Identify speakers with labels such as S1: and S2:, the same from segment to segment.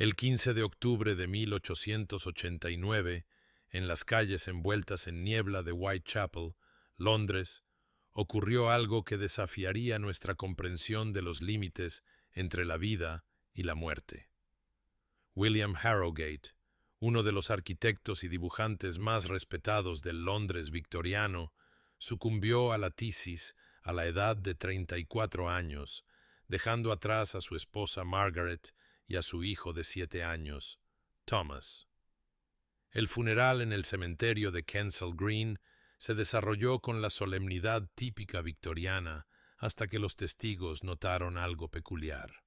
S1: El 15 de octubre de 1889, en las calles envueltas en niebla de Whitechapel, Londres, ocurrió algo que desafiaría nuestra comprensión de los límites entre la vida y la muerte. William Harrogate, uno de los arquitectos y dibujantes más respetados del Londres victoriano, sucumbió a la tisis a la edad de 34 años, dejando atrás a su esposa Margaret y a su hijo de 7 años, Thomas. El funeral en el cementerio de Kensal Green se desarrolló con la solemnidad típica victoriana hasta que los testigos notaron algo peculiar.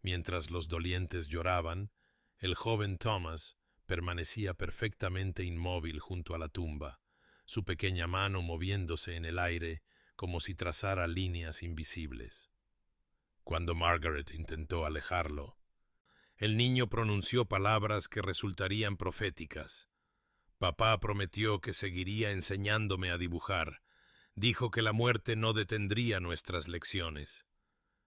S1: Mientras los dolientes lloraban, el joven Thomas permanecía perfectamente inmóvil junto a la tumba, su pequeña mano moviéndose en el aire como si trazara líneas invisibles. Cuando Margaret intentó alejarlo, el niño pronunció palabras que resultarían proféticas. Papá prometió que seguiría enseñándome a dibujar. Dijo que la muerte no detendría nuestras lecciones.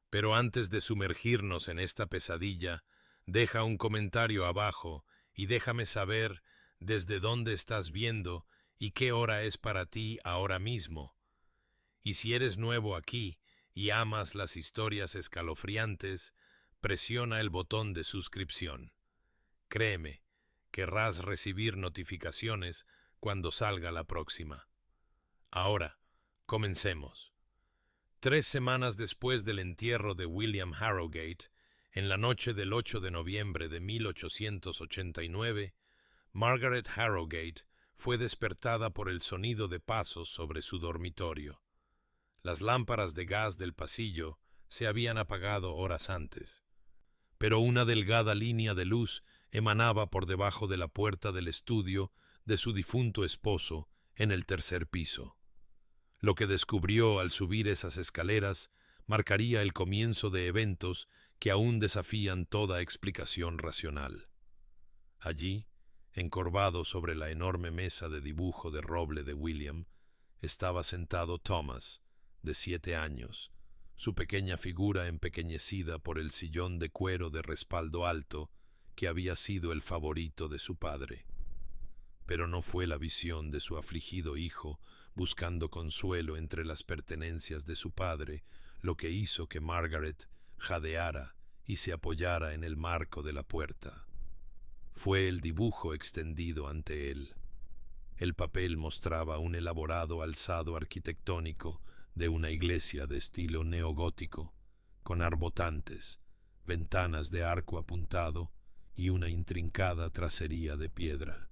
S1: Pero antes de sumergirnos en esta pesadilla, deja un comentario abajo y déjame saber desde dónde estás viendo y qué hora es para ti ahora mismo. Y si eres nuevo aquí y amas las historias escalofriantes, presiona el botón de suscripción. Créeme, querrás recibir notificaciones cuando salga la próxima. Ahora, comencemos. 3 semanas después del entierro de William Harrogate, en la noche del 8 de noviembre de 1889, Margaret Harrogate fue despertada por el sonido de pasos sobre su dormitorio. Las lámparas de gas del pasillo se habían apagado horas antes, pero una delgada línea de luz emanaba por debajo de la puerta del estudio de su difunto esposo en el tercer piso. Lo que descubrió al subir esas escaleras marcaría el comienzo de eventos que aún desafían toda explicación racional. Allí, encorvado sobre la enorme mesa de dibujo de roble de William, estaba sentado Thomas, de 7 años, su pequeña figura empequeñecida por el sillón de cuero de respaldo alto que había sido el favorito de su padre. Pero no fue la visión de su afligido hijo buscando consuelo entre las pertenencias de su padre lo que hizo que Margaret jadeara y se apoyara en el marco de la puerta. Fue el dibujo extendido ante él. El papel mostraba un elaborado alzado arquitectónico de una iglesia de estilo neogótico, con arbotantes, ventanas de arco apuntado y una intrincada tracería de piedra.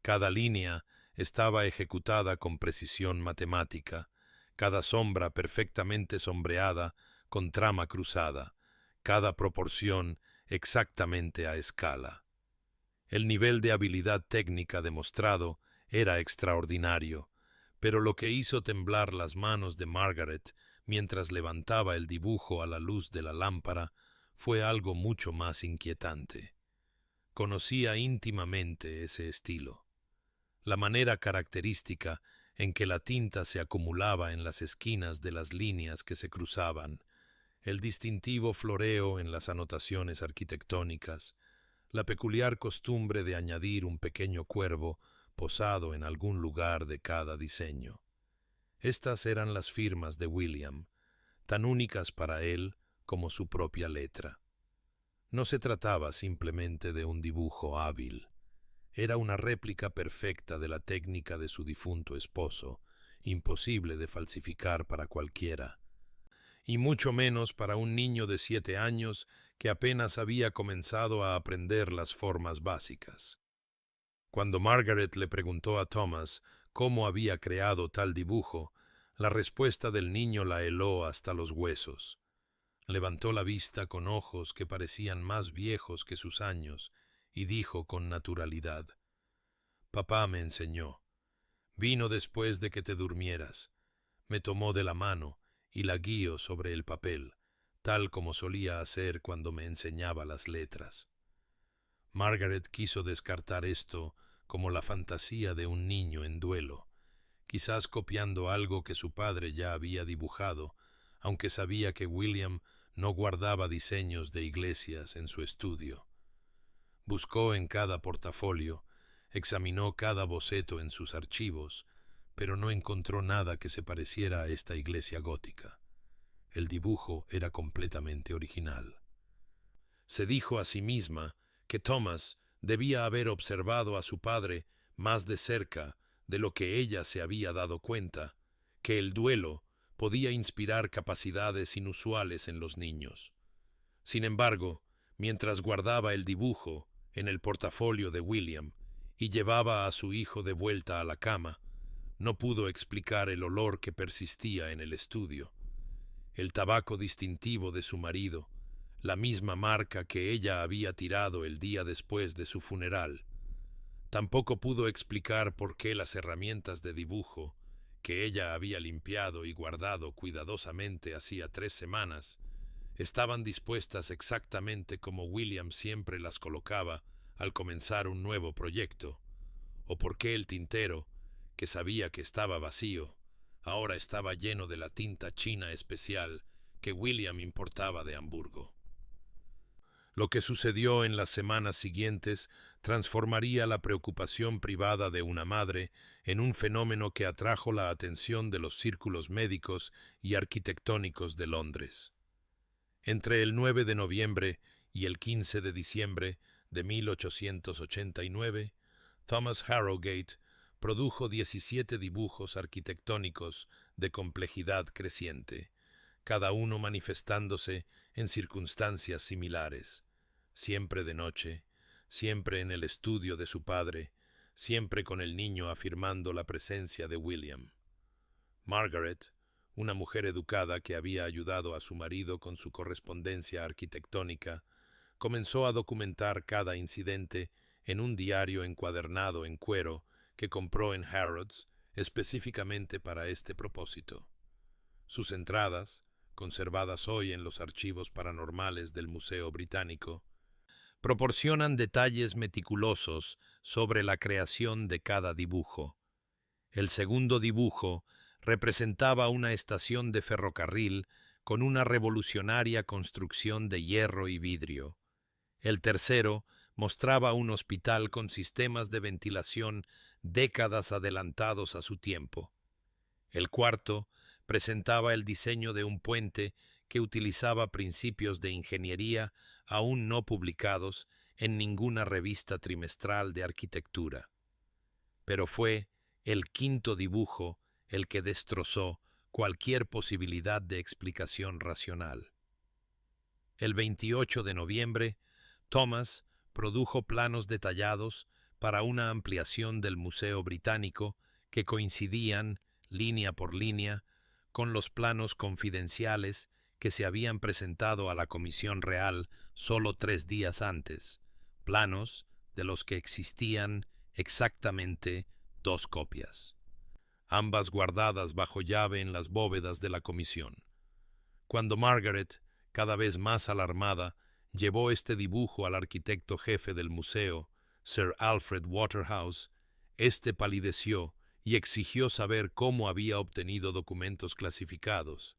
S1: Cada línea estaba ejecutada con precisión matemática, cada sombra perfectamente sombreada con trama cruzada, cada proporción exactamente a escala. El nivel de habilidad técnica demostrado era extraordinario, pero lo que hizo temblar las manos de Margaret mientras levantaba el dibujo a la luz de la lámpara fue algo mucho más inquietante. Conocía íntimamente ese estilo. La manera característica en que la tinta se acumulaba en las esquinas de las líneas que se cruzaban, el distintivo floreo en las anotaciones arquitectónicas, la peculiar costumbre de añadir un pequeño cuervo posado en algún lugar de cada diseño. Estas eran las firmas de William, tan únicas para él como su propia letra. No se trataba simplemente de un dibujo hábil. Era una réplica perfecta de la técnica de su difunto esposo, imposible de falsificar para cualquiera, y mucho menos para un niño de 7 años que apenas había comenzado a aprender las formas básicas. Cuando Margaret le preguntó a Thomas cómo había creado tal dibujo, la respuesta del niño la heló hasta los huesos. Levantó la vista con ojos que parecían más viejos que sus años y dijo con naturalidad: «Papá me enseñó. Vino después de que te durmieras. Me tomó de la mano y la guió sobre el papel, tal como solía hacer cuando me enseñaba las letras». Margaret quiso descartar esto como la fantasía de un niño en duelo, quizás copiando algo que su padre ya había dibujado, aunque sabía que William no guardaba diseños de iglesias en su estudio. Buscó en cada portafolio, examinó cada boceto en sus archivos, pero no encontró nada que se pareciera a esta iglesia gótica. El dibujo era completamente original. Se dijo a sí misma que Thomas debía haber observado a su padre más de cerca de lo que ella se había dado cuenta, que el duelo podía inspirar capacidades inusuales en los niños. Sin embargo, mientras guardaba el dibujo en el portafolio de William y llevaba a su hijo de vuelta a la cama, no pudo explicar el olor que persistía en el estudio. El tabaco distintivo de su marido, la misma marca que ella había tirado el día después de su funeral. Tampoco pudo explicar por qué las herramientas de dibujo, que ella había limpiado y guardado cuidadosamente hacía 3 semanas, estaban dispuestas exactamente como William siempre las colocaba al comenzar un nuevo proyecto, o por qué el tintero, que sabía que estaba vacío, ahora estaba lleno de la tinta china especial que William importaba de Hamburgo. Lo que sucedió en las semanas siguientes transformaría la preocupación privada de una madre en un fenómeno que atrajo la atención de los círculos médicos y arquitectónicos de Londres. Entre el 9 de noviembre y el 15 de diciembre de 1889, Thomas Harrogate produjo 17 dibujos arquitectónicos de complejidad creciente, cada uno manifestándose en circunstancias similares, siempre de noche, siempre en el estudio de su padre, siempre con el niño afirmando la presencia de William. Margaret, una mujer educada que había ayudado a su marido con su correspondencia arquitectónica, comenzó a documentar cada incidente en un diario encuadernado en cuero que compró en Harrods específicamente para este propósito. Sus entradas, conservadas hoy en los archivos paranormales del Museo Británico, proporcionan detalles meticulosos sobre la creación de cada dibujo. El segundo dibujo representaba una estación de ferrocarril con una revolucionaria construcción de hierro y vidrio. El tercero mostraba un hospital con sistemas de ventilación décadas adelantados a su tiempo. El cuarto presentaba el diseño de un puente que utilizaba principios de ingeniería aún no publicados en ninguna revista trimestral de arquitectura. Pero fue el quinto dibujo el que destrozó cualquier posibilidad de explicación racional. El 28 de noviembre, Thomas produjo planos detallados para una ampliación del Museo Británico que coincidían, línea por línea, con los planos confidenciales que se habían presentado a la Comisión Real solo 3 días antes, planos de los que existían exactamente 2 copias, ambas guardadas bajo llave en las bóvedas de la comisión. Cuando Margaret, cada vez más alarmada, llevó este dibujo al arquitecto jefe del museo, Sir Alfred Waterhouse, éste palideció y exigió saber cómo había obtenido documentos clasificados.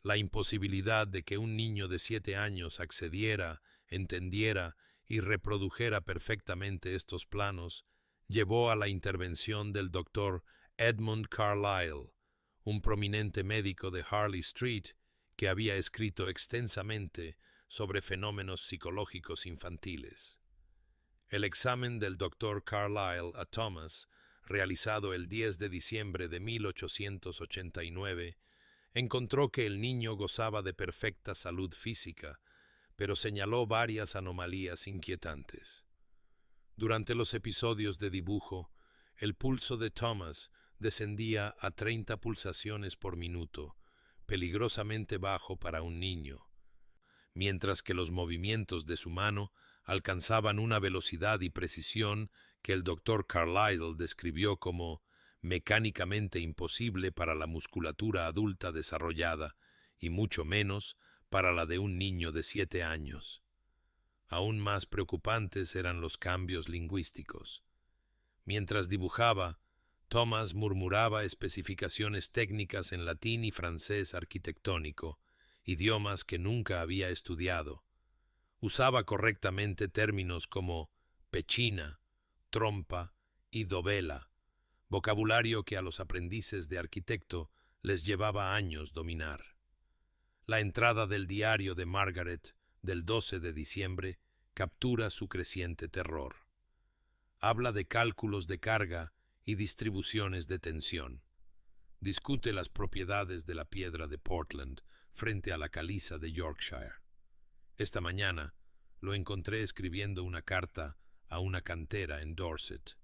S1: La imposibilidad de que un niño de 7 años accediera, entendiera y reprodujera perfectamente estos planos llevó a la intervención del doctor Edmund Carlyle, un prominente médico de Harley Street que había escrito extensamente sobre fenómenos psicológicos infantiles. El examen del doctor Carlyle a Thomas, realizado el 10 de diciembre de 1889, encontró que el niño gozaba de perfecta salud física, pero señaló varias anomalías inquietantes. Durante los episodios de dibujo, el pulso de Thomas descendía a 30 pulsaciones por minuto, peligrosamente bajo para un niño, mientras que los movimientos de su mano alcanzaban una velocidad y precisión que el doctor Carlyle describió como mecánicamente imposible para la musculatura adulta desarrollada y mucho menos para la de un niño de 7 años. Aún más preocupantes eran los cambios lingüísticos. Mientras dibujaba, Thomas murmuraba especificaciones técnicas en latín y francés arquitectónico, idiomas que nunca había estudiado. Usaba correctamente términos como pechina, trompa y dovela, vocabulario que a los aprendices de arquitecto les llevaba años dominar. La entrada del diario de Margaret del 12 de diciembre captura su creciente terror. Habla de cálculos de carga y distribuciones de tensión. Discute las propiedades de la piedra de Portland frente a la caliza de Yorkshire. Esta mañana lo encontré escribiendo una carta a una cantera en Dorset,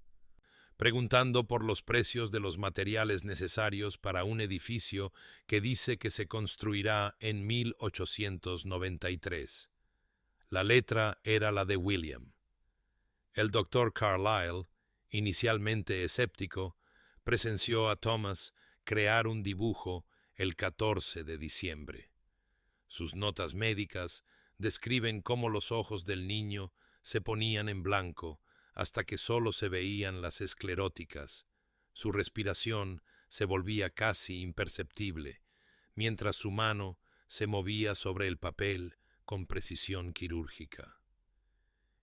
S1: preguntando por los precios de los materiales necesarios para un edificio que dice que se construirá en 1893. La letra era la de William. El doctor Carlyle, inicialmente escéptico, presenció a Thomas crear un dibujo el 14 de diciembre. Sus notas médicas describen cómo los ojos del niño se ponían en blanco hasta que solo se veían las escleróticas. Su respiración se volvía casi imperceptible, mientras su mano se movía sobre el papel con precisión quirúrgica.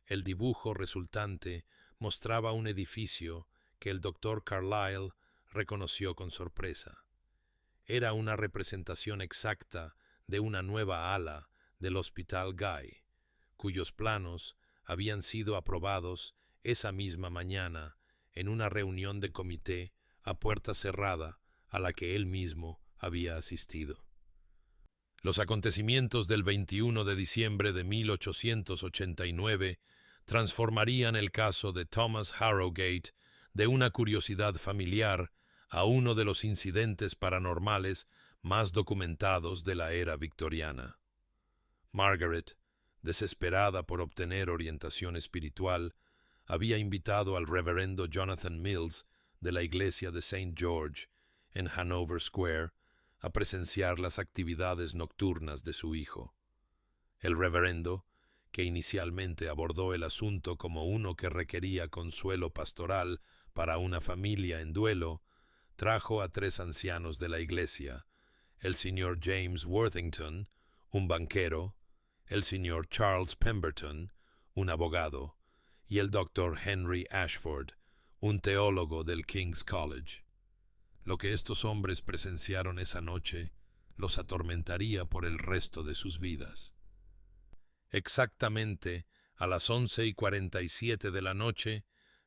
S1: El dibujo resultante mostraba un edificio que el doctor Carlyle reconoció con sorpresa. Era una representación exacta de una nueva ala del Hospital Guy, cuyos planos habían sido aprobados esa misma mañana en una reunión de comité a puerta cerrada a la que él mismo había asistido. Los acontecimientos del 21 de diciembre de 1889 transformarían el caso de Thomas Harrogate de una curiosidad familiar a uno de los incidentes paranormales más documentados de la era victoriana. Margaret, desesperada por obtener orientación espiritual, había invitado al reverendo Jonathan Mills de la iglesia de St. George en Hanover Square a presenciar las actividades nocturnas de su hijo. El reverendo, que inicialmente abordó el asunto como uno que requería consuelo pastoral para una familia en duelo, trajo a 3 ancianos de la iglesia, el señor James Worthington, un banquero, el señor Charles Pemberton, un abogado, y el doctor Henry Ashford, un teólogo del King's College. Lo que estos hombres presenciaron esa noche los atormentaría por el resto de sus vidas. Exactamente a las 11:47 de la noche,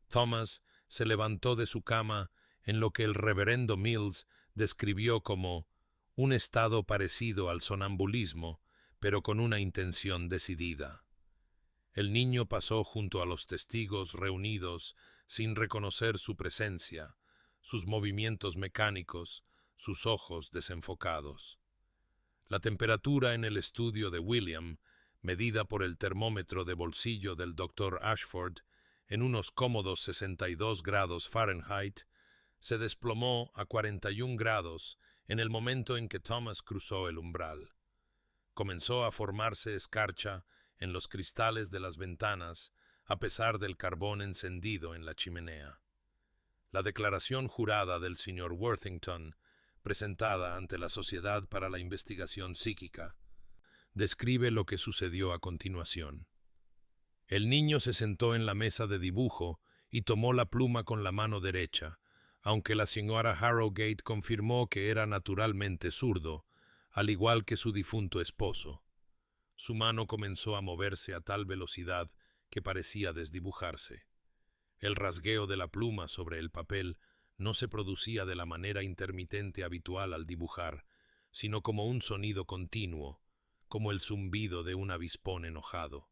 S1: Thomas se levantó de su cama en lo que el reverendo Mills describió como un estado parecido al sonambulismo, pero con una intención decidida. El niño pasó junto a los testigos reunidos sin reconocer su presencia, sus movimientos mecánicos, sus ojos desenfocados. La temperatura en el estudio de William, medida por el termómetro de bolsillo del doctor Ashford, en unos cómodos 62 grados Fahrenheit, se desplomó a 41 grados en el momento en que Thomas cruzó el umbral. Comenzó a formarse escarcha en los cristales de las ventanas, a pesar del carbón encendido en la chimenea. La declaración jurada del señor Worthington, presentada ante la Sociedad para la Investigación Psíquica, describe lo que sucedió a continuación. El niño se sentó en la mesa de dibujo y tomó la pluma con la mano derecha, aunque la señora Harrogate confirmó que era naturalmente zurdo, al igual que su difunto esposo. Su mano comenzó a moverse a tal velocidad que parecía desdibujarse. El rasgueo de la pluma sobre el papel no se producía de la manera intermitente habitual al dibujar, sino como un sonido continuo, como el zumbido de un avispón enojado.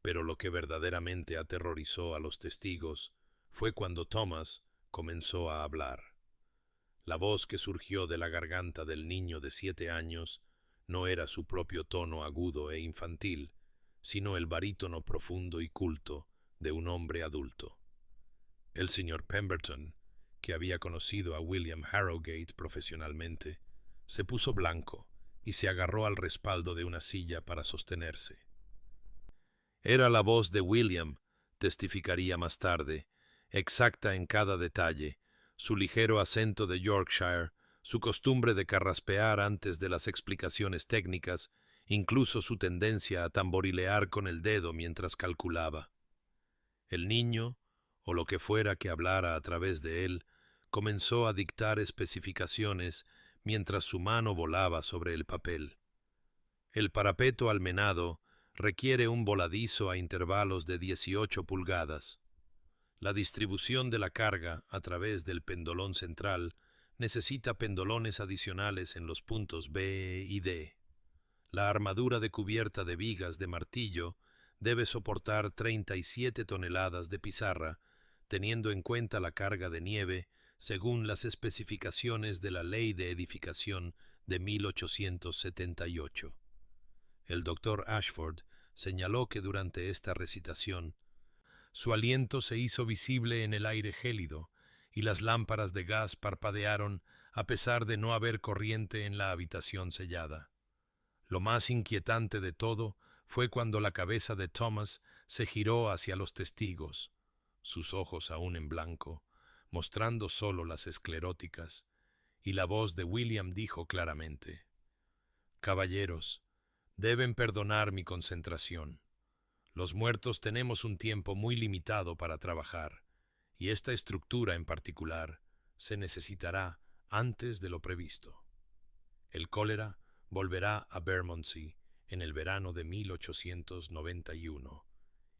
S1: Pero lo que verdaderamente aterrorizó a los testigos fue cuando Thomas comenzó a hablar. La voz que surgió de la garganta del niño de 7 años no era su propio tono agudo e infantil, sino el barítono profundo y culto de un hombre adulto. El señor Pemberton, que había conocido a William Harrogate profesionalmente, se puso blanco y se agarró al respaldo de una silla para sostenerse. Era la voz de William, testificaría más tarde, exacta en cada detalle, su ligero acento de Yorkshire, su costumbre de carraspear antes de las explicaciones técnicas incluso su tendencia a tamborilear con el dedo mientras calculaba. El niño, o lo que fuera que hablara a través de él, comenzó a dictar especificaciones mientras su mano volaba sobre el papel. El parapeto almenado requiere un voladizo a intervalos de 18 pulgadas. La distribución de la carga a través del pendolón central necesita pendolones adicionales en los puntos B y D. La armadura de cubierta de vigas de martillo debe soportar 37 toneladas de pizarra, teniendo en cuenta la carga de nieve según las especificaciones de la Ley de Edificación de 1878. El doctor Ashford señaló que durante esta recitación su aliento se hizo visible en el aire gélido y las lámparas de gas parpadearon a pesar de no haber corriente en la habitación sellada. Lo más inquietante de todo fue cuando la cabeza de Thomas se giró hacia los testigos, sus ojos aún en blanco, mostrando solo las escleróticas, y la voz de William dijo claramente: «Caballeros, deben perdonar mi concentración. Los muertos tenemos un tiempo muy limitado para trabajar, y esta estructura en particular se necesitará antes de lo previsto. El cólera volverá a Bermondsey en el verano de 1891,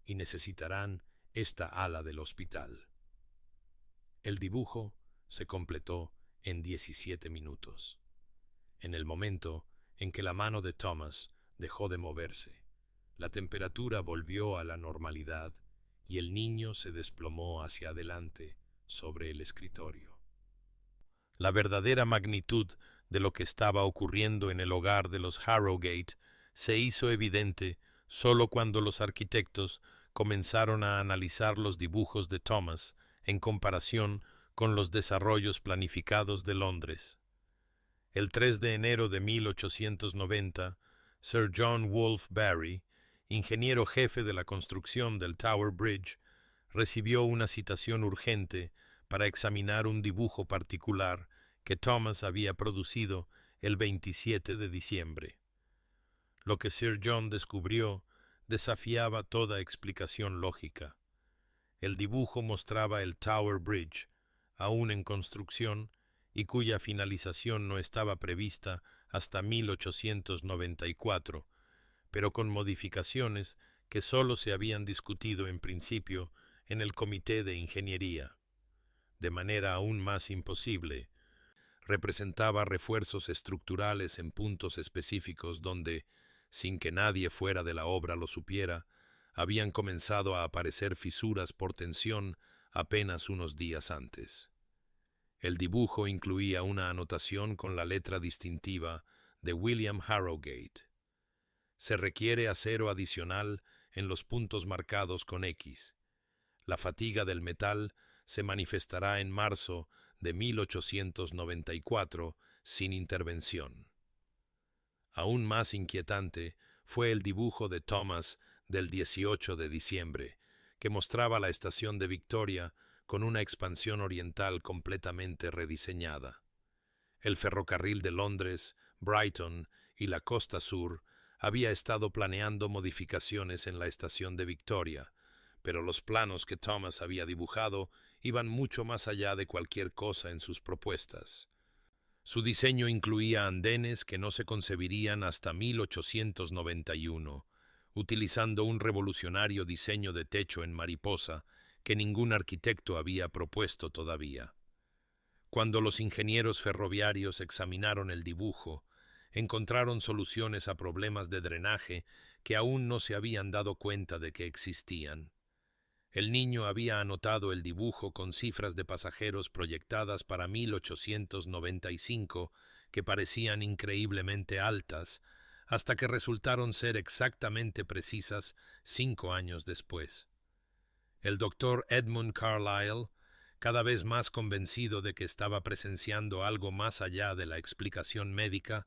S1: y necesitarán esta ala del hospital». El dibujo se completó en 17 minutos. En el momento en que la mano de Thomas dejó de moverse, la temperatura volvió a la normalidad y el niño se desplomó hacia adelante sobre el escritorio. La verdadera magnitud de lo que estaba ocurriendo en el hogar de los Harrogate se hizo evidente solo cuando los arquitectos comenzaron a analizar los dibujos de Thomas en comparación con los desarrollos planificados de Londres. El 3 de enero de 1890, Sir John Wolfe Barry, ingeniero jefe de la construcción del Tower Bridge, recibió una citación urgente para examinar un dibujo particular que Thomas había producido el 27 de diciembre. Lo que Sir John descubrió desafiaba toda explicación lógica. El dibujo mostraba el Tower Bridge, aún en construcción, y cuya finalización no estaba prevista hasta 1894, pero con modificaciones que sólo se habían discutido en principio en el Comité de Ingeniería. De manera aún más imposible, representaba refuerzos estructurales en puntos específicos donde, sin que nadie fuera de la obra lo supiera, habían comenzado a aparecer fisuras por tensión apenas unos días antes. El dibujo incluía una anotación con la letra distintiva de William Harrogate. Se requiere acero adicional en los puntos marcados con X. La fatiga del metal se manifestará en marzo de 1894 sin intervención. Aún más inquietante fue el dibujo de Thomas del 18 de diciembre, que mostraba la estación de Victoria con una expansión oriental completamente rediseñada. El ferrocarril de Londres, Brighton y la costa sur había estado planeando modificaciones en la estación de Victoria, pero los planos que Thomas había dibujado iban mucho más allá de cualquier cosa en sus propuestas. Su diseño incluía andenes que no se concebirían hasta 1891, utilizando un revolucionario diseño de techo en mariposa que ningún arquitecto había propuesto todavía. Cuando los ingenieros ferroviarios examinaron el dibujo, encontraron soluciones a problemas de drenaje que aún no se habían dado cuenta de que existían. El niño había anotado el dibujo con cifras de pasajeros proyectadas para 1895 que parecían increíblemente altas, hasta que resultaron ser exactamente precisas 5 años después. El doctor Edmund Carlyle, cada vez más convencido de que estaba presenciando algo más allá de la explicación médica,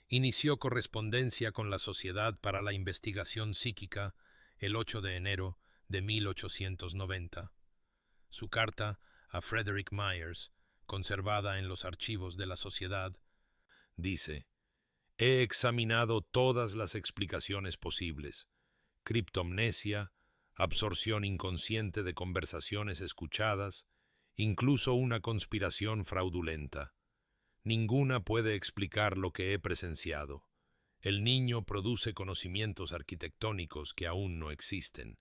S1: inició correspondencia con la Sociedad para la Investigación Psíquica el 8 de enero de 1890. Su carta a Frederick Myers, conservada en los archivos de la sociedad, dice: He examinado todas las explicaciones posibles: criptomnesia, absorción inconsciente de conversaciones escuchadas, incluso una conspiración fraudulenta. Ninguna puede explicar lo que he presenciado. El niño produce conocimientos arquitectónicos que aún no existen,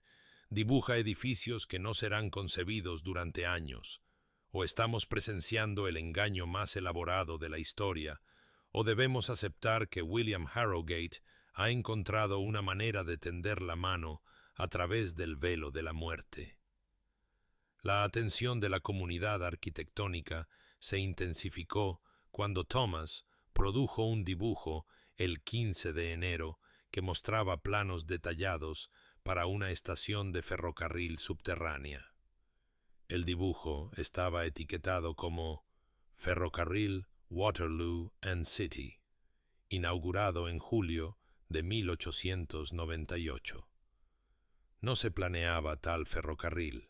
S1: dibuja edificios que no serán concebidos durante años. O estamos presenciando el engaño más elaborado de la historia, o debemos aceptar que William Harrogate ha encontrado una manera de tender la mano a través del velo de la muerte. La atención de la comunidad arquitectónica se intensificó cuando Thomas produjo un dibujo el 15 de enero que mostraba planos detallados para una estación de ferrocarril subterránea. El dibujo estaba etiquetado como Ferrocarril Waterloo and City, inaugurado en julio de 1898. No se planeaba tal ferrocarril.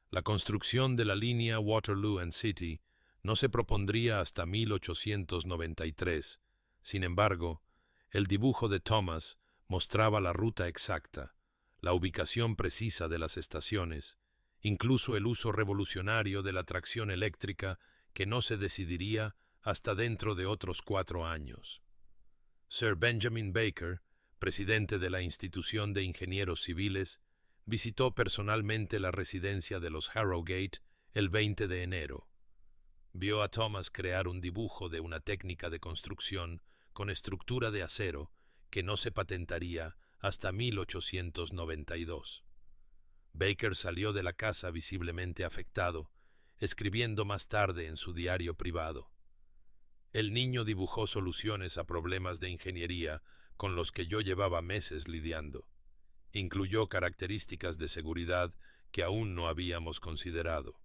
S1: La construcción de la línea Waterloo and City no se propondría hasta 1893. Sin embargo, el dibujo de Thomas mostraba la ruta exacta, la ubicación precisa de las estaciones, incluso el uso revolucionario de la tracción eléctrica que no se decidiría hasta dentro de otros 4 años. Sir Benjamin Baker, presidente de la Institución de Ingenieros Civiles, visitó personalmente la residencia de los Harrogate el 20 de enero. Vio a Thomas crear un dibujo de una técnica de construcción con estructura de acero que no se patentaría hasta 1892. Baker salió de la casa visiblemente afectado, escribiendo más tarde en su diario privado: el niño dibujó soluciones a problemas de ingeniería con los que yo llevaba meses lidiando. Incluyó características de seguridad que aún no habíamos considerado.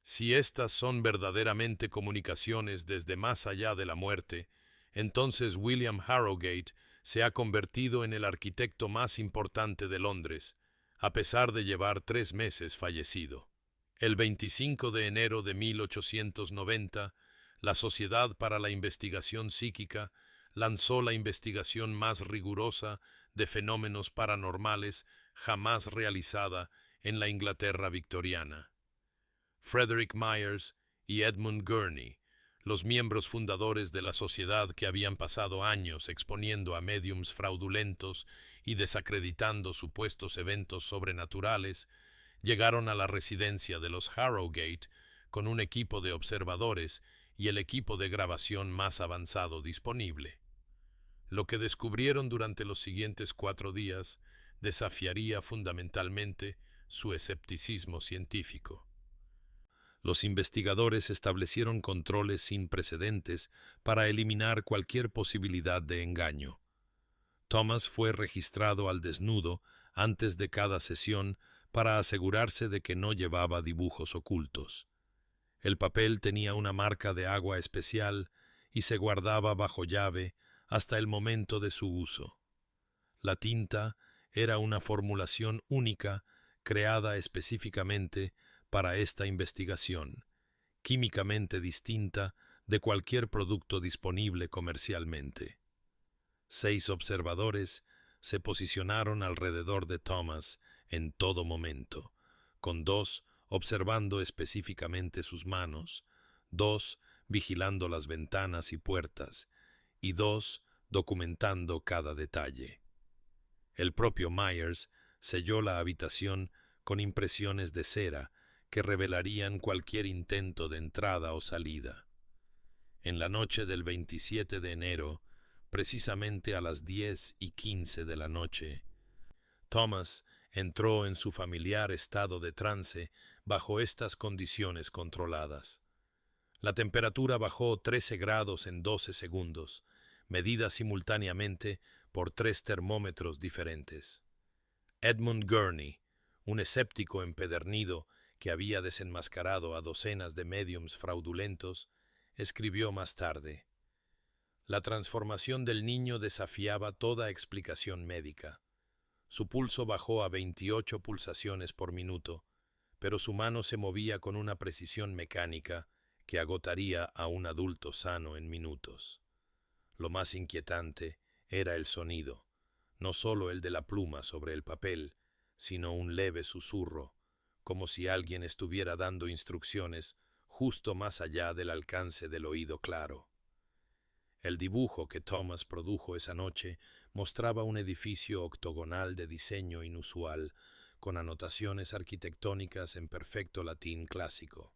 S1: Si estas son verdaderamente comunicaciones desde más allá de la muerte, entonces William Harrogate se ha convertido en el arquitecto más importante de Londres, a pesar de llevar 3 meses fallecido. El 25 de enero de 1890, la Sociedad para la Investigación Psíquica lanzó la investigación más rigurosa de fenómenos paranormales jamás realizada en la Inglaterra victoriana. Frederick Myers y Edmund Gurney, los miembros fundadores de la sociedad que habían pasado años exponiendo a médiums fraudulentos y desacreditando supuestos eventos sobrenaturales, llegaron a la residencia de los Harrogate con un equipo de observadores y el equipo de grabación más avanzado disponible. Lo que descubrieron durante los siguientes 4 días desafiaría fundamentalmente su escepticismo científico. Los investigadores establecieron controles sin precedentes para eliminar cualquier posibilidad de engaño. Thomas fue registrado al desnudo antes de cada sesión para asegurarse de que no llevaba dibujos ocultos. El papel tenía una marca de agua especial y se guardaba bajo llave hasta el momento de su uso. La tinta era una formulación única creada específicamente para esta investigación, químicamente distinta de cualquier producto disponible comercialmente. 6 observadores se posicionaron alrededor de Thomas en todo momento, con 2 observando específicamente sus manos, 2 vigilando las ventanas y puertas, y 2 documentando cada detalle. El propio Myers selló la habitación con impresiones de cera que revelarían cualquier intento de entrada o salida. En la noche del 27 de enero, precisamente a las 10:15 de la noche, Thomas entró en su familiar estado de trance bajo estas condiciones controladas. La temperatura bajó 13 grados en 12 segundos, medida simultáneamente por 3 termómetros diferentes. Edmund Gurney, un escéptico empedernido que había desenmascarado a docenas de médiums fraudulentos, escribió más tarde: la transformación del niño desafiaba toda explicación médica. Su pulso bajó a 28 pulsaciones por minuto, pero su mano se movía con una precisión mecánica que agotaría a un adulto sano en minutos. Lo más inquietante era el sonido, no solo el de la pluma sobre el papel, sino un leve susurro, como si alguien estuviera dando instrucciones justo más allá del alcance del oído claro. El dibujo que Thomas produjo esa noche mostraba un edificio octogonal de diseño inusual, con anotaciones arquitectónicas en perfecto latín clásico.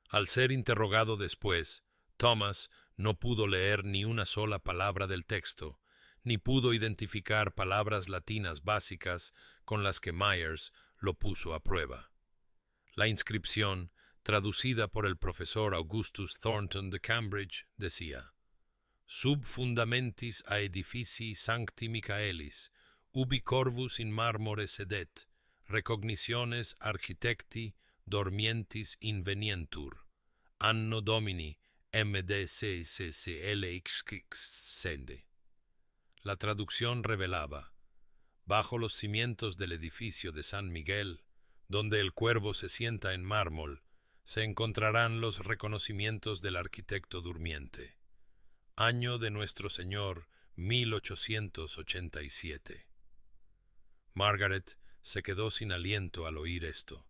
S1: Al ser interrogado después, Thomas no pudo leer ni una sola palabra del texto, ni pudo identificar palabras latinas básicas con las que Myers lo puso a prueba. La inscripción, traducida por el profesor Augustus Thornton de Cambridge, decía: Sub fundamentis aedifici sancti Michaelis, ubi corvus in marmore sedet, recognitiones architecti dormientis invenientur, anno domini MD6CCLXXCD. La traducción revelaba: bajo los cimientos del edificio de San Miguel, donde el cuervo se sienta en mármol, se encontrarán los reconocimientos del arquitecto durmiente. Año de nuestro Señor 1887. Margaret se quedó sin aliento al oír esto.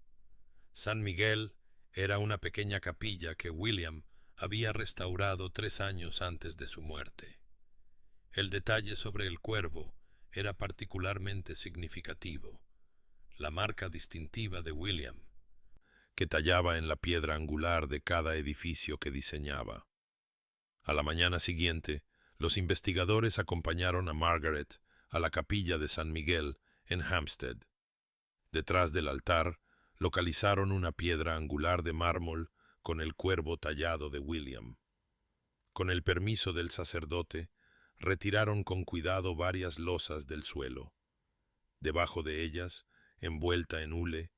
S1: San Miguel era una pequeña capilla que William había restaurado 3 años antes de su muerte. El detalle sobre el cuervo era particularmente significativo, la marca distintiva de William, que tallaba en la piedra angular de cada edificio que diseñaba. A la mañana siguiente, los investigadores acompañaron a Margaret a la capilla de San Miguel en Hampstead. Detrás del altar localizaron una piedra angular de mármol con el cuervo tallado de William. Con el permiso del sacerdote, retiraron con cuidado varias losas del suelo. Debajo de ellas, envuelta en hule,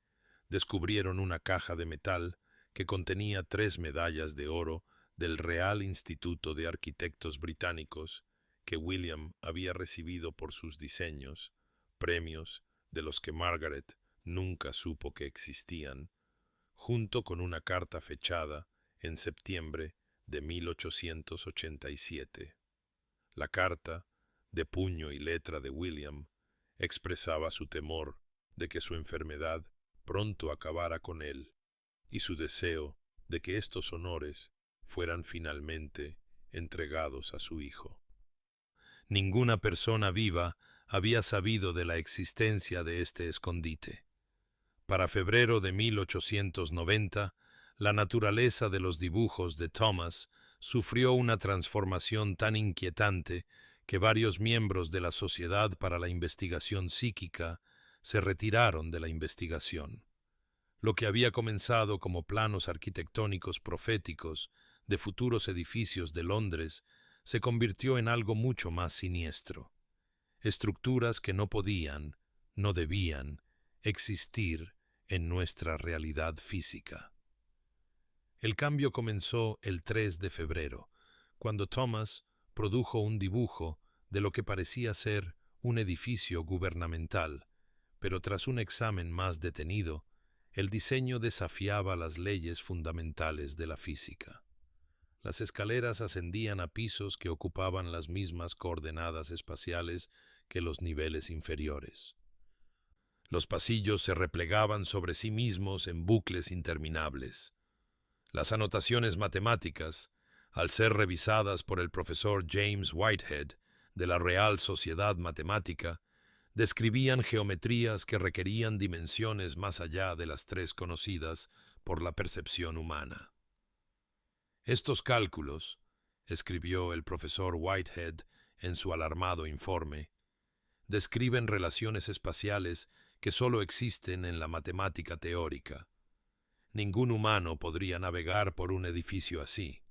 S1: descubrieron una caja de metal que contenía 3 medallas de oro del Real Instituto de Arquitectos Británicos que William había recibido por sus diseños, premios de los que Margaret nunca supo que existían, junto con una carta fechada en septiembre de 1887. La carta, de puño y letra de William, expresaba su temor de que su enfermedad pronto acabara con él y su deseo de que estos honores fueran finalmente entregados a su hijo. Ninguna persona viva había sabido de la existencia de este escondite. Para febrero de 1890, la naturaleza de los dibujos de Thomas sufrió una transformación tan inquietante que varios miembros de la Sociedad para la Investigación Psíquica se retiraron de la investigación. Lo que había comenzado como planos arquitectónicos proféticos de futuros edificios de Londres se convirtió en algo mucho más siniestro. Estructuras que no podían, no debían, existir en nuestra realidad física. El cambio comenzó el 3 de febrero, cuando Thomas produjo un dibujo de lo que parecía ser un edificio gubernamental, pero tras un examen más detenido, el diseño desafiaba las leyes fundamentales de la física. Las escaleras ascendían a pisos que ocupaban las mismas coordenadas espaciales que los niveles inferiores. Los pasillos se replegaban sobre sí mismos en bucles interminables. Las anotaciones matemáticas, al ser revisadas por el profesor James Whitehead de la Real Sociedad Matemática, describían geometrías que requerían dimensiones más allá de las 3 conocidas por la percepción humana. Estos cálculos, escribió el profesor Whitehead en su alarmado informe, describen relaciones espaciales que solo existen en la matemática teórica. Ningún humano podría navegar por un edificio así.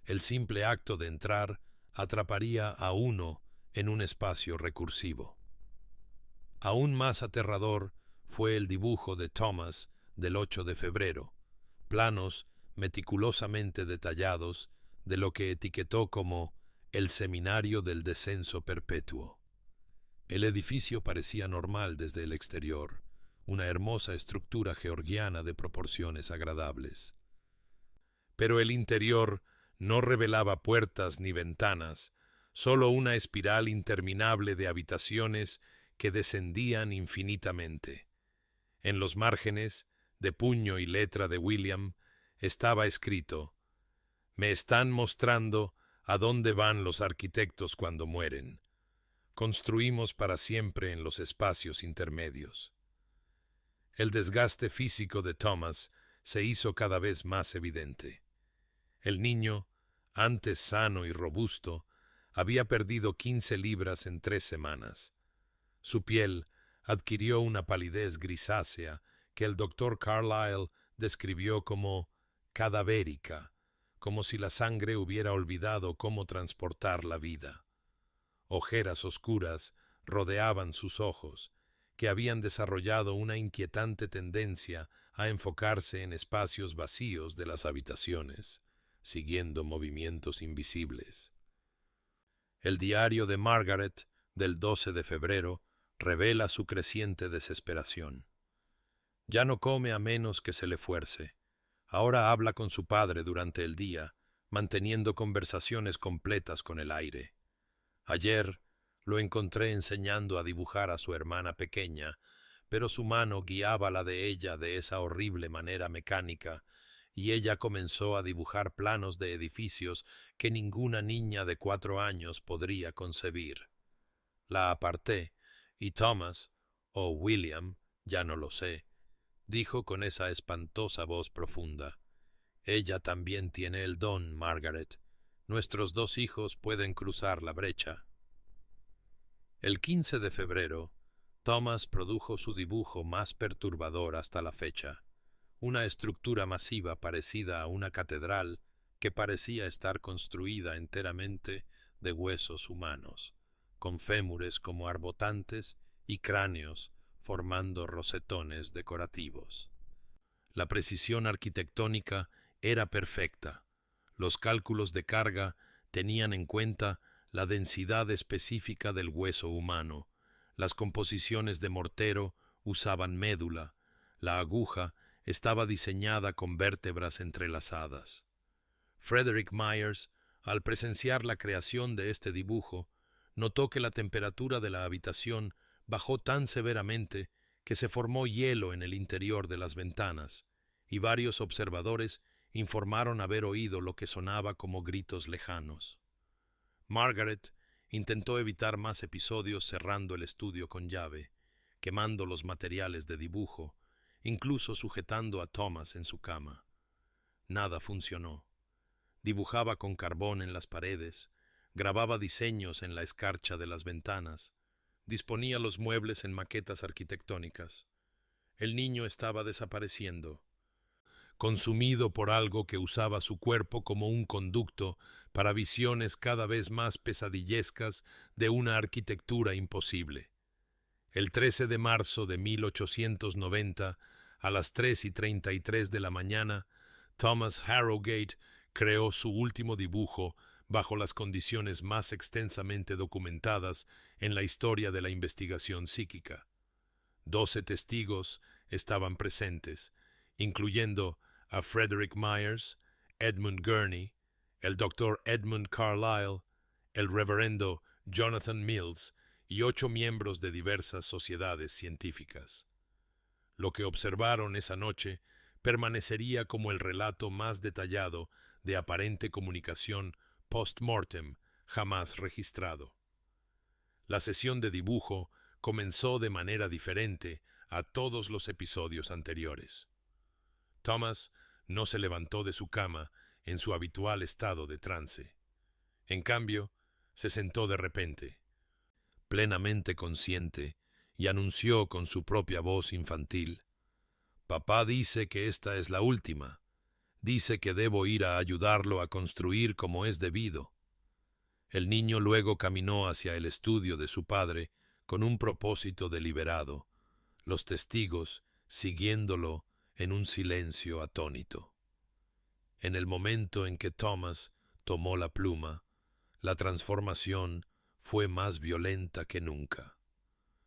S1: El simple acto de entrar atraparía a uno en un espacio recursivo. Aún más aterrador fue el dibujo de Thomas del 8 de febrero, planos meticulosamente detallados de lo que etiquetó como el Seminario del Descenso Perpetuo. El edificio parecía normal desde el exterior, una hermosa estructura georgiana de proporciones agradables. Pero el interior No revelaba puertas ni ventanas, solo una espiral interminable de habitaciones que descendían infinitamente. En los márgenes, de puño y letra de William, estaba escrito: «Me están mostrando a dónde van los arquitectos cuando mueren. Construimos para siempre en los espacios intermedios». El desgaste físico de Thomas se hizo cada vez más evidente. El niño, antes sano y robusto, había perdido 15 libras en 3 semanas. Su piel adquirió una palidez grisácea que el doctor Carlyle describió como cadavérica, como si la sangre hubiera olvidado cómo transportar la vida. Ojeras oscuras rodeaban sus ojos, que habían desarrollado una inquietante tendencia a enfocarse en espacios vacíos de las habitaciones, siguiendo movimientos invisibles. El diario de Margaret, del 12 de febrero, revela su creciente desesperación. Ya no come a menos que se le fuerce. Ahora habla con su padre durante el día, manteniendo conversaciones completas con el aire. Ayer lo encontré enseñando a dibujar a su hermana pequeña, pero su mano guiaba la de ella de esa horrible manera mecánica, y ella comenzó a dibujar planos de edificios que ninguna niña de 4 años podría concebir. La aparté, y Thomas, o William, ya no lo sé, dijo con esa espantosa voz profunda: «Ella también tiene el don, Margaret. Nuestros 2 hijos pueden cruzar la brecha». El 15 de febrero, Thomas produjo su dibujo más perturbador hasta la fecha, una estructura masiva parecida a una catedral que parecía estar construida enteramente de huesos humanos, con fémures como arbotantes y cráneos formando rosetones decorativos. La precisión arquitectónica era perfecta. Los cálculos de carga tenían en cuenta la densidad específica del hueso humano. Las composiciones de mortero usaban médula. La aguja estaba diseñada con vértebras entrelazadas. Frederick Myers, al presenciar la creación de este dibujo, notó que la temperatura de la habitación bajó tan severamente que se formó hielo en el interior de las ventanas, y varios observadores informaron haber oído lo que sonaba como gritos lejanos. Margaret intentó evitar más episodios cerrando el estudio con llave, quemando los materiales de dibujo, incluso sujetando a Thomas en su cama. Nada funcionó. Dibujaba con carbón en las paredes, grababa diseños en la escarcha de las ventanas, disponía los muebles en maquetas arquitectónicas. El niño estaba desapareciendo, consumido por algo que usaba su cuerpo como un conducto para visiones cada vez más pesadillescas de una arquitectura imposible. El 13 de marzo de 1890, a las 3:33 de la mañana, Thomas Harrogate creó su último dibujo bajo las condiciones más extensamente documentadas en la historia de la investigación psíquica. 12 testigos estaban presentes, incluyendo a Frederick Myers, Edmund Gurney, el Dr. Edmund Carlyle, el reverendo Jonathan Mills y 8 miembros de diversas sociedades científicas. Lo que observaron esa noche permanecería como el relato más detallado de aparente comunicación post-mortem jamás registrado. La sesión de dibujo comenzó de manera diferente a todos los episodios anteriores. Thomas no se levantó de su cama en su habitual estado de trance. En cambio, se sentó de repente, plenamente consciente, y anunció con su propia voz infantil: «Papá dice que esta es la última. Dice que debo ir a ayudarlo a construir como es debido». El niño luego caminó hacia el estudio de su padre con un propósito deliberado, los testigos siguiéndolo en un silencio atónito. En el momento en que Thomas tomó la pluma, la transformación fue más violenta que nunca.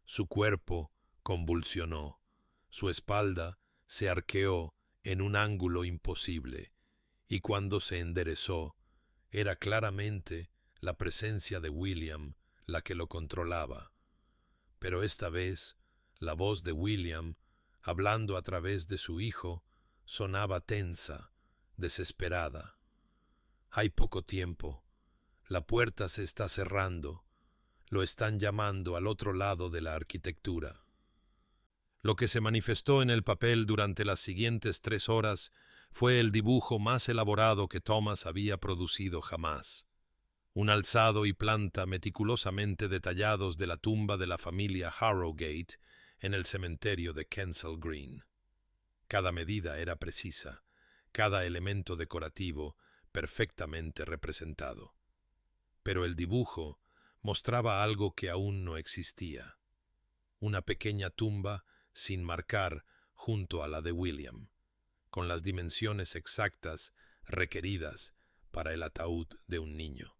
S1: Su cuerpo convulsionó, su espalda se arqueó en un ángulo imposible, y cuando se enderezó, Era claramente la presencia de William la que lo controlaba. Pero esta vez, la voz de William, hablando a través de su hijo, sonaba tensa, desesperada. Hay poco tiempo. La puerta se está cerrando. Lo están llamando al otro lado de la arquitectura. Lo que se manifestó en el papel durante las siguientes 3 horas fue el dibujo más elaborado que Thomas había producido jamás. Un alzado y planta meticulosamente detallados de la tumba de la familia Harrogate en el cementerio de Kensal Green. Cada medida era precisa, cada elemento decorativo perfectamente representado. Pero el dibujo mostraba algo que aún no existía. Una pequeña tumba sin marcar junto a la de William, con las dimensiones exactas requeridas para el ataúd de un niño.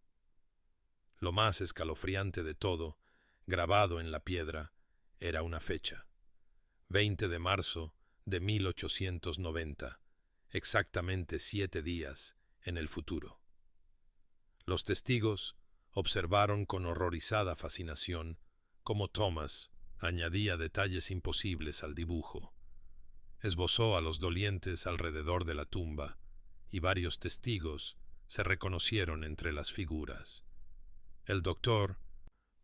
S1: Lo más escalofriante de todo, grabado en la piedra, era una fecha: 20 de marzo de 1890, exactamente 7 días en el futuro. Los testigos observaron con horrorizada fascinación cómo Thomas añadía detalles imposibles al dibujo. Esbozó a los dolientes alrededor de la tumba, y varios testigos se reconocieron entre las figuras. El doctor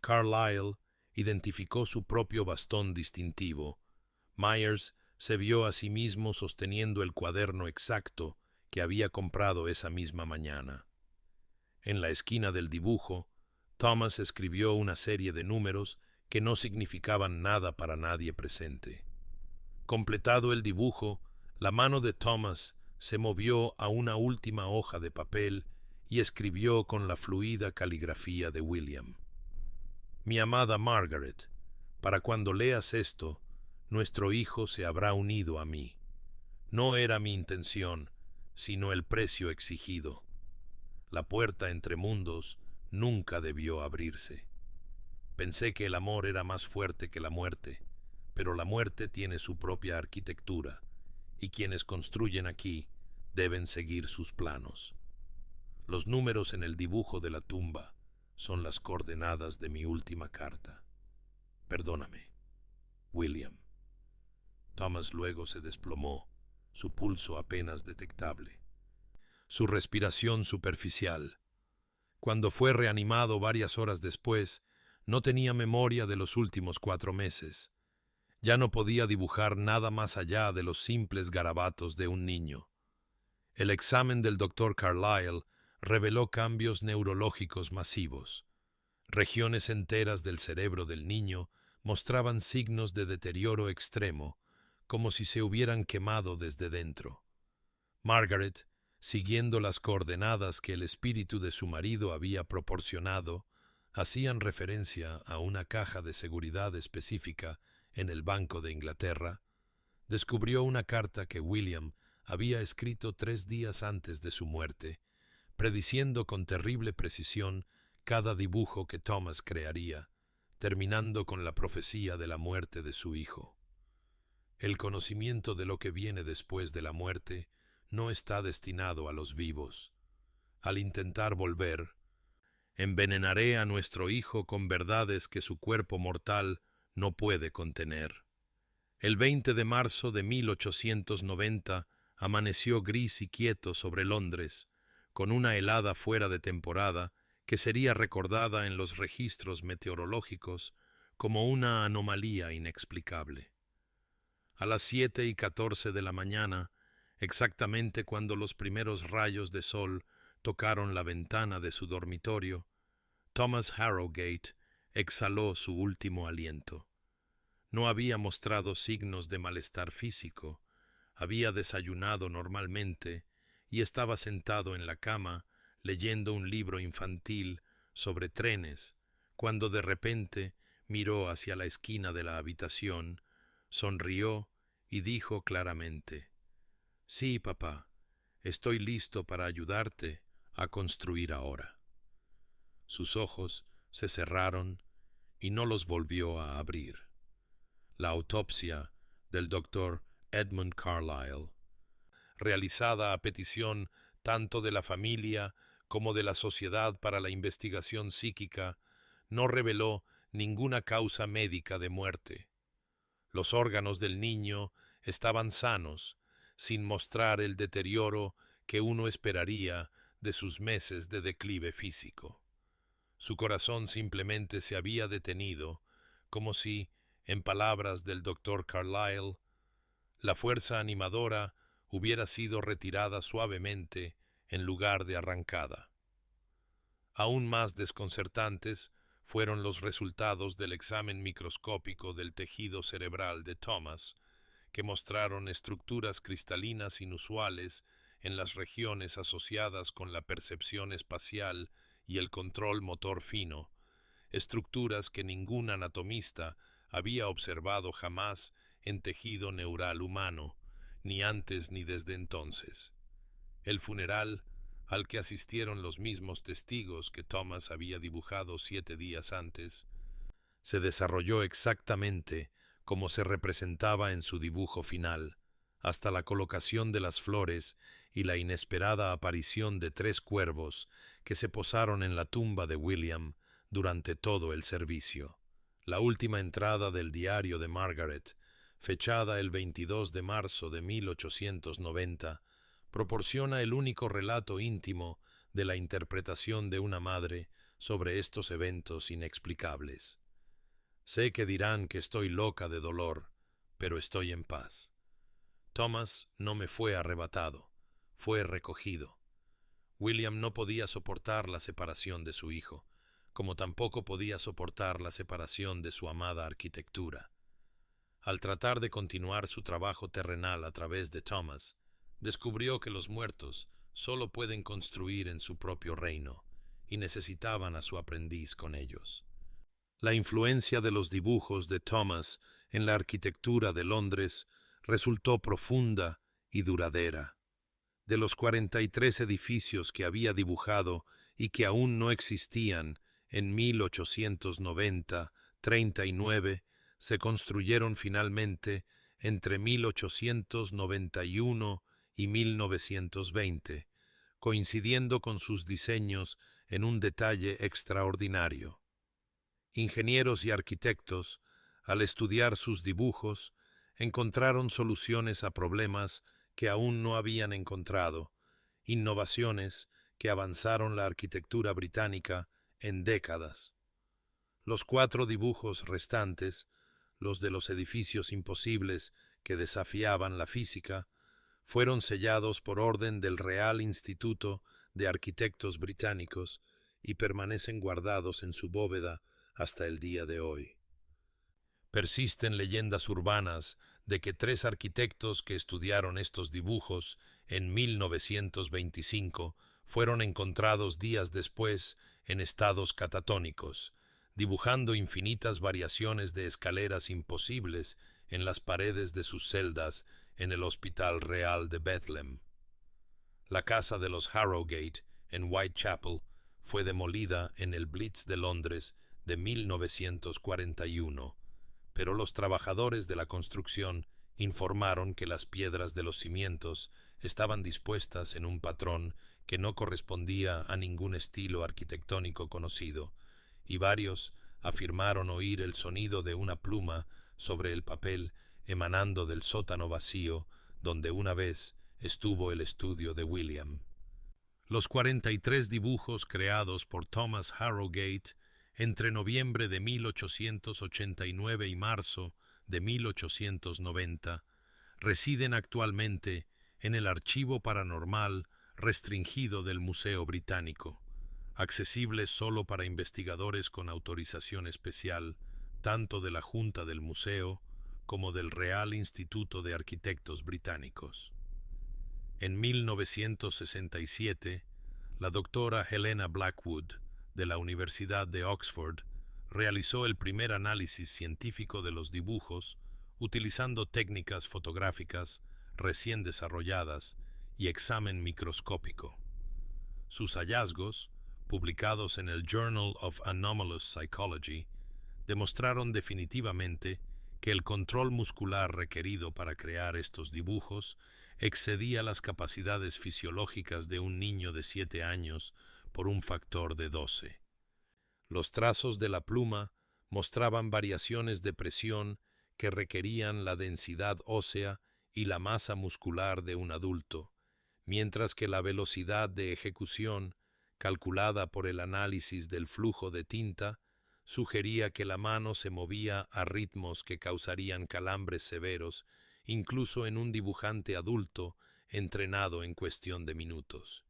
S1: Carlyle identificó su propio bastón distintivo. Myers se vio a sí mismo sosteniendo el cuaderno exacto que había comprado esa misma mañana. En la esquina del dibujo, Thomas escribió una serie de números que no significaban nada para nadie presente. Completado el dibujo, la mano de Thomas se movió a una última hoja de papel y escribió con la fluida caligrafía de William: Mi amada Margaret, para cuando leas esto, nuestro hijo se habrá unido a mí. No era mi intención, sino el precio exigido. La puerta entre mundos nunca debió abrirse. Pensé que el amor era más fuerte que la muerte, pero la muerte tiene su propia arquitectura, y quienes construyen aquí deben seguir sus planos. Los números en el dibujo de la tumba son las coordenadas de mi última carta. Perdóname, William. Thomas luego se desplomó, su pulso apenas detectable, su respiración superficial. Cuando fue reanimado varias horas después, no tenía memoria de los últimos 4 meses. Ya no podía dibujar nada más allá de los simples garabatos de un niño. El examen del doctor Carlyle reveló cambios neurológicos masivos. Regiones enteras del cerebro del niño mostraban signos de deterioro extremo, como si se hubieran quemado desde dentro. Margaret, siguiendo las coordenadas que el espíritu de su marido había proporcionado, hacían referencia a una caja de seguridad específica en el Banco de Inglaterra, descubrió una carta que William había escrito 3 días antes de su muerte, prediciendo con terrible precisión cada dibujo que Thomas crearía, terminando con la profecía de la muerte de su hijo. El conocimiento de lo que viene después de la muerte no está destinado a los vivos. Al intentar volver, envenenaré a nuestro hijo con verdades que su cuerpo mortal no puede contener. El 20 de marzo de 1890 amaneció gris y quieto sobre Londres, con una helada fuera de temporada que sería recordada en los registros meteorológicos como una anomalía inexplicable. A las 7:14 de la mañana, exactamente cuando los primeros rayos de sol tocaron la ventana de su dormitorio, Thomas Harrogate exhaló su último aliento. No había mostrado signos de malestar físico, había desayunado normalmente y estaba sentado en la cama leyendo un libro infantil sobre trenes, cuando de repente miró hacia la esquina de la habitación, sonrió y dijo claramente: «Sí, papá, estoy listo para ayudarte a construir ahora». Sus ojos se cerraron y no los volvió a abrir. La autopsia del doctor Edmund Carlyle, realizada a petición tanto de la familia como de la Sociedad para la Investigación Psíquica, no reveló ninguna causa médica de muerte. Los órganos del niño estaban sanos, sin mostrar el deterioro que uno esperaría de sus meses de declive físico. Su corazón simplemente se había detenido, como si, en palabras del doctor Carlyle, la fuerza animadora hubiera sido retirada suavemente en lugar de arrancada. Aún más desconcertantes fueron los resultados del examen microscópico del tejido cerebral de Thomas, que mostraron estructuras cristalinas inusuales en las regiones asociadas con la percepción espacial y el control motor fino, estructuras que ningún anatomista había observado jamás en tejido neural humano, ni antes ni desde entonces. El funeral, al que asistieron los mismos testigos que Thomas había dibujado 7 días antes, se desarrolló exactamente como se representaba en su dibujo final, hasta la colocación de las flores y la inesperada aparición de 3 cuervos que se posaron en la tumba de William durante todo el servicio. La última entrada del diario de Margaret, fechada el 22 de marzo de 1890, proporciona el único relato íntimo de la interpretación de una madre sobre estos eventos inexplicables. Sé que dirán que estoy loca de dolor, pero estoy en paz. Thomas no me fue arrebatado, fue recogido. William no podía soportar la separación de su hijo, como tampoco podía soportar la separación de su amada arquitectura. Al tratar de continuar su trabajo terrenal a través de Thomas, descubrió que los muertos solo pueden construir en su propio reino, y necesitaban a su aprendiz con ellos. La influencia de los dibujos de Thomas en la arquitectura de Londres resultó profunda y duradera. De los 43 edificios que había dibujado y que aún no existían en 1890-39, se construyeron finalmente entre 1891 y 1920, coincidiendo con sus diseños en un detalle extraordinario. Ingenieros y arquitectos, al estudiar sus dibujos, encontraron soluciones a problemas que aún no habían encontrado, innovaciones que avanzaron la arquitectura británica en décadas. Los 4 dibujos restantes, los de los edificios imposibles que desafiaban la física, fueron sellados por orden del Real Instituto de Arquitectos Británicos y permanecen guardados en su bóveda hasta el día de hoy. Persisten leyendas urbanas de que 3 arquitectos que estudiaron estos dibujos en 1925 fueron encontrados días después en estados catatónicos, dibujando infinitas variaciones de escaleras imposibles en las paredes de sus celdas en el Hospital Real de Bethlehem. La casa de los Harrogate, en Whitechapel, fue demolida en el Blitz de Londres de 1941, pero los trabajadores de la construcción informaron que las piedras de los cimientos estaban dispuestas en un patrón que no correspondía a ningún estilo arquitectónico conocido, y varios afirmaron oír el sonido de una pluma sobre el papel emanando del sótano vacío donde una vez estuvo el estudio de William. Los 43 dibujos creados por Thomas Harrogate entre noviembre de 1889 y marzo de 1890 residen actualmente en el Archivo Paranormal Restringido del Museo Británico, accesible solo para investigadores con autorización especial, tanto de la Junta del Museo como del Real Instituto de Arquitectos Británicos. En 1967, la doctora Helena Blackwood, de la Universidad de Oxford, realizó el primer análisis científico de los dibujos utilizando técnicas fotográficas recién desarrolladas y examen microscópico. Sus hallazgos, publicados en el Journal of Anomalous Psychology, demostraron definitivamente que el control muscular requerido para crear estos dibujos excedía las capacidades fisiológicas de un niño de 7 años por un factor de 12. Los trazos de la pluma mostraban variaciones de presión que requerían la densidad ósea y la masa muscular de un adulto, mientras que la velocidad de ejecución, calculada por el análisis del flujo de tinta, sugería que la mano se movía a ritmos que causarían calambres severos, incluso en un dibujante adulto entrenado en cuestión de minutos.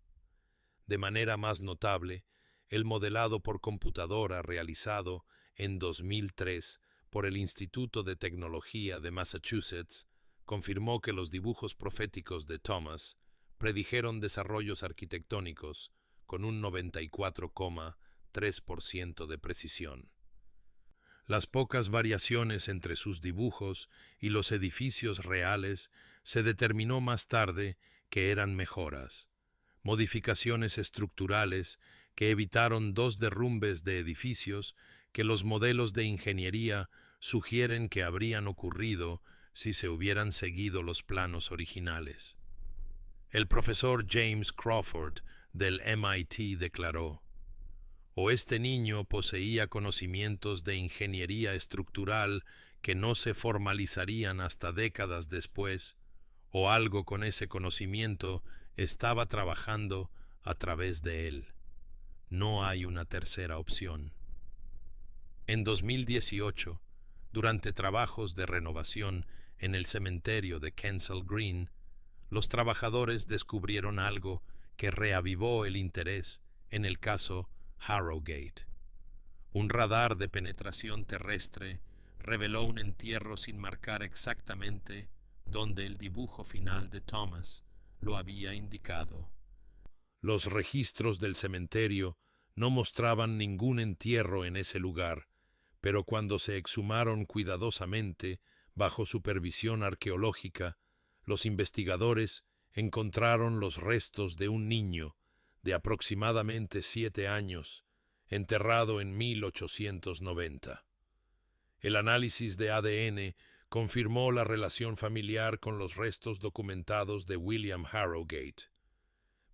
S1: De manera más notable, el modelado por computadora realizado en 2003 por el Instituto de Tecnología de Massachusetts confirmó que los dibujos proféticos de Thomas predijeron desarrollos arquitectónicos con un 94,3% de precisión. Las pocas variaciones entre sus dibujos y los edificios reales se determinó más tarde que eran mejoras, modificaciones estructurales que evitaron dos derrumbes de edificios que los modelos de ingeniería sugieren que habrían ocurrido si se hubieran seguido los planos originales. El profesor James Crawford del MIT declaró: «O este niño poseía conocimientos de ingeniería estructural que no se formalizarían hasta décadas después, o algo con ese conocimiento estaba trabajando a través de él. No hay una tercera opción». En 2018, durante trabajos de renovación en el cementerio de Kensal Green, los trabajadores descubrieron algo que reavivó el interés en el caso Harrogate. Un radar de penetración terrestre reveló un entierro sin marcar exactamente donde el dibujo final de Thomas lo había indicado. Los registros del cementerio no mostraban ningún entierro en ese lugar, pero cuando se exhumaron cuidadosamente bajo supervisión arqueológica, los investigadores encontraron los restos de un niño de aproximadamente 7 años, enterrado en 1890. El análisis de ADN confirmó la relación familiar con los restos documentados de William Harrogate.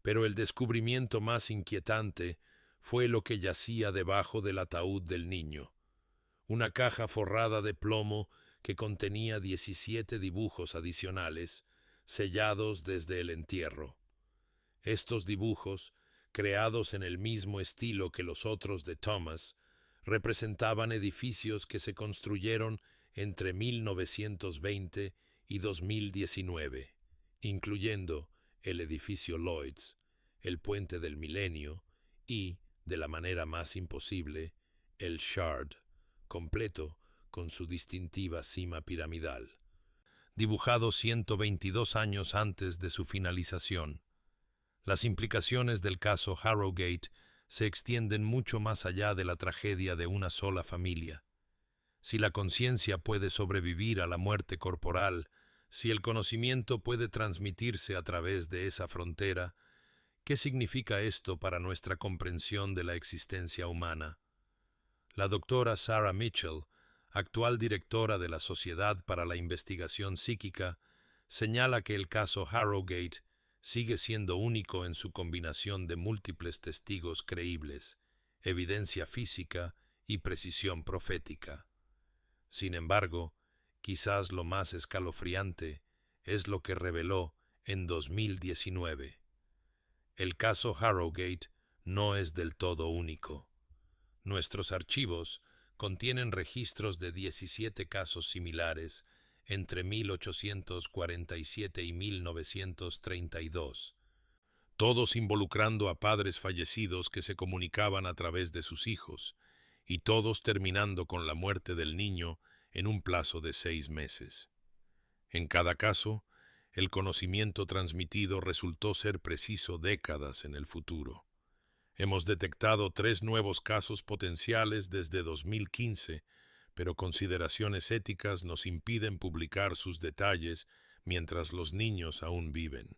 S1: Pero el descubrimiento más inquietante fue lo que yacía debajo del ataúd del niño: una caja forrada de plomo que contenía 17 dibujos adicionales, sellados desde el entierro. Estos dibujos, creados en el mismo estilo que los otros de Thomas, representaban edificios que se construyeron entre 1920 y 2019, incluyendo el edificio Lloyd's, el Puente del Milenio y, de la manera más imposible, el Shard, completo con su distintiva cima piramidal, dibujado 122 años antes de su finalización. Las implicaciones del caso Harrogate se extienden mucho más allá de la tragedia de una sola familia. Si la conciencia puede sobrevivir a la muerte corporal, si el conocimiento puede transmitirse a través de esa frontera, ¿qué significa esto para nuestra comprensión de la existencia humana? La doctora Sarah Mitchell, actual directora de la Sociedad para la Investigación Psíquica, señala que el caso Harrogate sigue siendo único en su combinación de múltiples testigos creíbles, evidencia física y precisión profética. Sin embargo, quizás lo más escalofriante es lo que reveló en 2019. El caso Harrogate no es del todo único. Nuestros archivos contienen registros de 17 casos similares entre 1847 y 1932, todos involucrando a padres fallecidos que se comunicaban a través de sus hijos, y todos terminando con la muerte del niño en un plazo de 6 meses. En cada caso, el conocimiento transmitido resultó ser preciso décadas en el futuro. Hemos detectado 3 nuevos casos potenciales desde 2015, pero consideraciones éticas nos impiden publicar sus detalles mientras los niños aún viven.